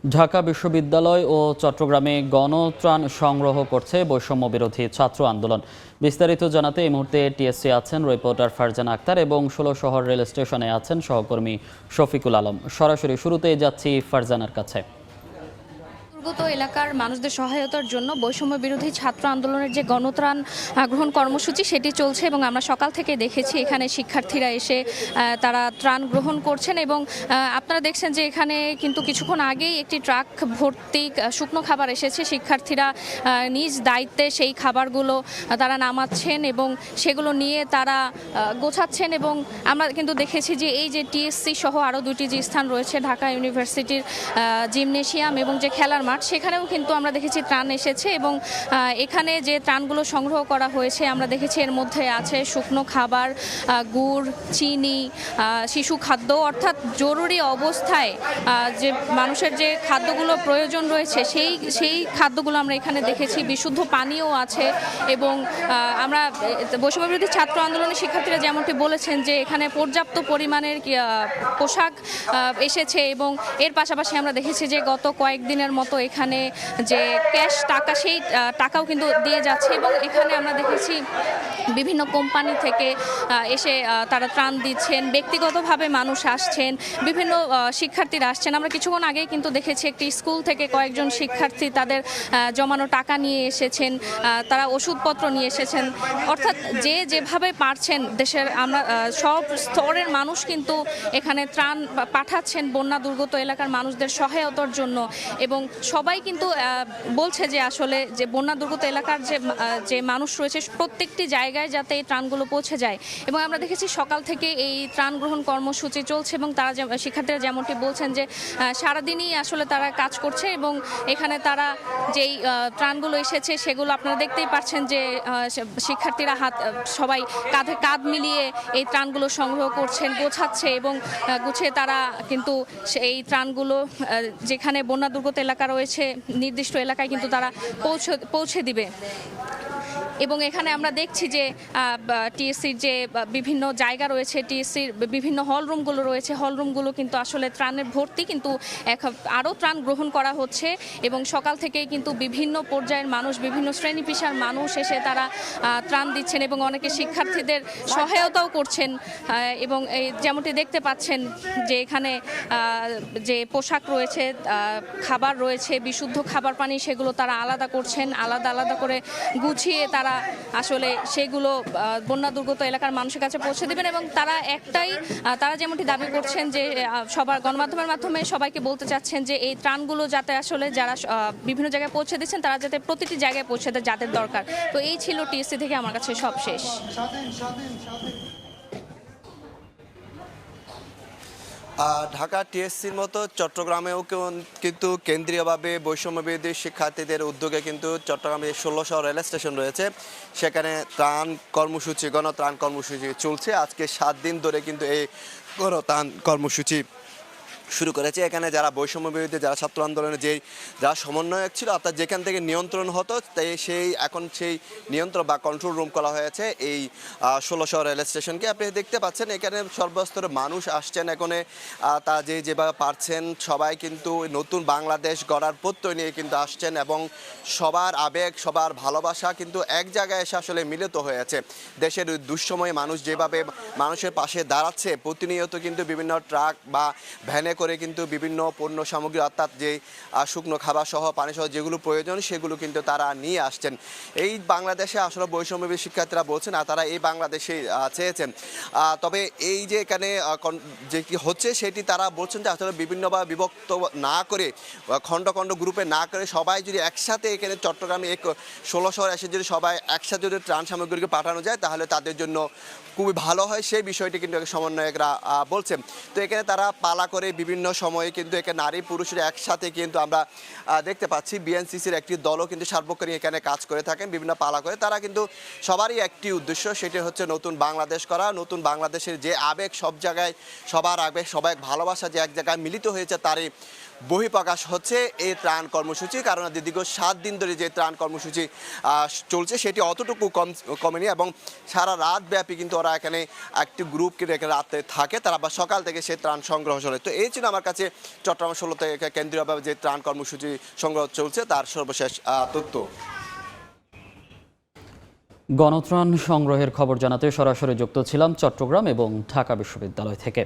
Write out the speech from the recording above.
ঢাকা বিশ্ববিদ্যালয় ও চট্টগ্রামে গণত্রাণ সংগ্রহ করছে বৈষম্য বিরোধী ছাত্র আন্দোলন। বিস্তারিত জানাতে এই মুহূর্তে টিএসসি আছেন রিপোর্টার ফারজানা আক্তার এবং ১৬ শহর রেল স্টেশনে আছেন সহকর্মী শফিকুল আলম। সরাসরি শুরুতেই যাচ্ছি ফারজানার কাছে। দুর্গত এলাকার মানুষদের সহায়তার জন্য বৈষম্য বিরোধী ছাত্র আন্দোলনের যে গণত্রাণ গ্রহণ কর্মসূচি সেটি চলছে এবং আমরা সকাল থেকে দেখেছি এখানে শিক্ষার্থীরা এসে তারা ত্রাণ গ্রহণ করছেন এবং আপনারা দেখছেন যে এখানে কিন্তু কিছুক্ষণ আগেই একটি ট্রাক ভর্তি শুকনো খাবার এসেছে। শিক্ষার্থীরা নিজ দায়িত্বে সেই খাবারগুলো তারা নামাচ্ছেন এবং সেগুলো নিয়ে তারা গোছাচ্ছেন এবং আমরা কিন্তু দেখেছি যে এই যে টিএসসি সহ আরও দুটি যে স্থান রয়েছে ঢাকা ইউনিভার্সিটির জিমনেশিয়াম এবং যে খেলার মাঠ সেখানেও কিন্তু আমরা দেখেছি ত্রাণ এসেছে এবং এখানে যে ত্রাণগুলো সংগ্রহ করা হয়েছে আমরা দেখেছি এর মধ্যে আছে শুকনো খাবার, গুড়, চিনি, শিশু খাদ্য, অর্থাৎ জরুরি অবস্থায় যে মানুষের যে খাদ্যগুলো প্রয়োজন রয়েছে সেই খাদ্যগুলো আমরা এখানে দেখেছি। বিশুদ্ধ পানিও আছে এবং আমরা বৈষম্য বিরোধী ছাত্র আন্দোলনের শিক্ষার্থীরা যেমনটি বলেছেন যে এখানে পর্যাপ্ত পরিমাণের পোশাক এসেছে এবং এর পাশাপাশি আমরা দেখেছি যে গত কয়েকদিনের মতো এখানে যে ক্যাশ টাকা সেই টাকাও কিন্তু দিয়ে যাচ্ছে এবং এখানে আমরা দেখেছি বিভিন্ন কোম্পানি থেকে এসে তারা ত্রাণ দিচ্ছেন, ব্যক্তিগতভাবে মানুষ আসছেন, বিভিন্ন শিক্ষার্থীরা আসছেন। আমরা কিছুক্ষণ আগেই কিন্তু দেখেছি একটি স্কুল থেকে কয়েকজন শিক্ষার্থী তাদের জমানো টাকা নিয়ে এসেছেন, তারা ওষুধপত্র নিয়ে এসেছেন। অর্থাৎ যে যেভাবে পারছেন দেশের আমরা সব স্তরের মানুষ কিন্তু এখানে ত্রাণ পাঠাচ্ছেন বন্যা দুর্গত এলাকার মানুষদের সহায়তার জন্য এবং সবাই কিন্তু বলছে যে আসলে যে বন্যা দুর্গত এলাকার যে মানুষ রয়েছে প্রত্যেকটি জায়গায় যাতে এই ত্রাণগুলো পৌঁছে যায় এবং আমরা দেখেছি সকাল থেকে এই ত্রাণ গ্রহণ কর্মসূচি চলছে এবং তারা শিক্ষার্থীরা যেমনটি বলছেন যে সারাদিনই আসলে তারা কাজ করছে এবং এখানে তারা যেই ত্রাণগুলো এসেছে সেগুলো আপনারা দেখতেই পাচ্ছেন যে শিক্ষার্থীরা সবাই কাঁধে কাঁধ মিলিয়ে এই ত্রাণগুলো সংগ্রহ করছেন, গোছাচ্ছে এবং গুছিয়ে তারা কিন্তু এই ত্রাণগুলো যেখানে বন্যা দুর্গত এলাকা রয়েছে নির্দিষ্ট এলাকায় কিন্তু তারা পৌঁছে দিবে। এবং এখানে আমরা দেখছি যে টিএসসির যে বিভিন্ন জায়গা রয়েছে, টিএসসির বিভিন্ন হলরুমগুলো রয়েছে, হলরুমগুলো কিন্তু আসলে ত্রাণের ভর্তি, কিন্তু আরও ত্রাণ গ্রহণ করা হচ্ছে এবং সকাল থেকেই কিন্তু বিভিন্ন পর্যায়ের মানুষ, বিভিন্ন শ্রেণী পেশার মানুষ এসে তারা ত্রাণ দিচ্ছেন এবং অনেকে শিক্ষার্থীদের সহায়তাও করছেন এবং এই যেমনটি দেখতে পাচ্ছেন যে এখানে যে পোশাক রয়েছে, খাবার রয়েছে, বিশুদ্ধ খাবার পানি সেগুলো তারা আলাদা করছেন, আলাদা আলাদা করে গুছিয়ে তারা আসলে সেগুলো বন্যা দুর্গত এলাকার মানুষের কাছে পৌঁছে দেবেন এবং তারা যেমনটি দাবি করছেন যে সবার গণমাধ্যমের মাধ্যমে সবাইকে বলতে চাচ্ছেন যে এই ত্রাণগুলো যাতে আসলে যারা বিভিন্ন জায়গায় পৌঁছে দিচ্ছেন তারা যাতে প্রতিটি জায়গায় পৌঁছে দেয় যাদের দরকার। তো এই ছিল টিএসসি থেকে আমার কাছে সব শেষ। ঢাকা টিএসসির মতো চট্টগ্রামেও কিন্তু কেন্দ্রীয়ভাবে বৈষম্য বিরোধী শিক্ষার্থীদের উদ্যোগে কিন্তু চট্টগ্রামে ১৬ শহর রেল স্টেশন রয়েছে, সেখানে গণত্রাণ কর্মসূচি চলছে। আজকে ৭ দিন ধরে কিন্তু এই গণত্রাণ কর্মসূচি শুরু করেছে। এখানে যারা বৈষম্য বিরোধী যারা ছাত্র আন্দোলনের যারা সমন্বয়ক ছিল অর্থাৎ যেখান থেকে নিয়ন্ত্রণ হতো তাই এখন সেই নিয়ন্ত্রণ বা কন্ট্রোল রুম করা হয়েছে এই ১৬ শহর রেল স্টেশনকে। আপনি দেখতে পাচ্ছেন এখানে সর্বস্তরের মানুষ আসছেন, এখানে তা যেভাবে পারছেন সবাই কিন্তু নতুন বাংলাদেশ গড়ার প্রত্যয় নিয়ে কিন্তু আসছেন এবং সবার আবেগ সবার ভালোবাসা কিন্তু এক জায়গায় এসে আসলে মিলিত হয়েছে। দেশের দুঃসময়ে মানুষ যেভাবে মানুষের পাশে দাঁড়াচ্ছে, প্রতিনিয়ত কিন্তু বিভিন্ন ট্রাক বা ভ্যানে করে কিন্তু বিভিন্ন পণ্য সামগ্রী অর্থাৎ যে শুকনো খাবার সহ পানি সহ যেগুলো প্রয়োজন সেগুলো কিন্তু তারা নিয়ে আসছেন। এই বাংলাদেশে আসলে বৈষম্য শিক্ষার্থীরা বলছেন আর তারা এই বাংলাদেশে চেয়েছেন। তবে এই যে এখানে যে কি হচ্ছে সেটি তারা বলছেন যে আসলে বিভিন্নভাবে বিভক্ত না করে খণ্ড খণ্ড গ্রুপে না করে সবাই যদি একসাথে এখানে চট্টগ্রামে ১৬ শহর এসে যদি সবাই একসাথে যদি ত্রাণ সামগ্রীকে পাঠানো যায় তাহলে তাদের জন্য খুবই ভালো হয়, সেই বিষয়টি কিন্তু সমন্বয়করা বলছেন। তো এখানে তারা পালা করে বিভিন্ন সময়ে কিন্তু এখানে নারী পুরুষের একসাথে কিন্তু আমরা দেখতে পাচ্ছি। বিএনসিসির একটি দলও কিন্তু সার্বক্ষণিক এখানে কাজ করে থাকেন বিভিন্ন পালা করে। তারা কিন্তু সবারই একটি উদ্দেশ্য, সেটি হচ্ছে নতুন বাংলাদেশ করা, নতুন বাংলাদেশের যে আবেগ সব জায়গায় সবার আবেগ সবাই ভালোবাসা যে এক জায়গায় মিলিত হয়েছে তারই বহিঃপ্রকাশ হচ্ছে এই ত্রাণ কর্মসূচি, কারণ দীর্ঘ 7 দিন ধরে যে ত্রাণ কর্মসূচি চলছে সেটি অতটুকু কমেনি এবং সারা রাত ব্যাপী কিন্তু ওরা এখানে একটি গ্রুপ রেখে রাতে থাকে, তারা আবার সকাল থেকে সেই ত্রাণ সংগ্রহ চলে। তো এই ছিল আমার কাছে চট্টগ্রাম 16 থেকে কেন্দ্রীয়ভাবে যে ত্রাণ কর্মসূচি সংগ্রহ চলছে তার সর্বশেষ তথ্য। গণত্রাণ সংগ্রহের খবর জানাতে সরাসরি যুক্ত ছিলাম চট্টগ্রাম এবং ঢাকা বিশ্ববিদ্যালয় থেকে।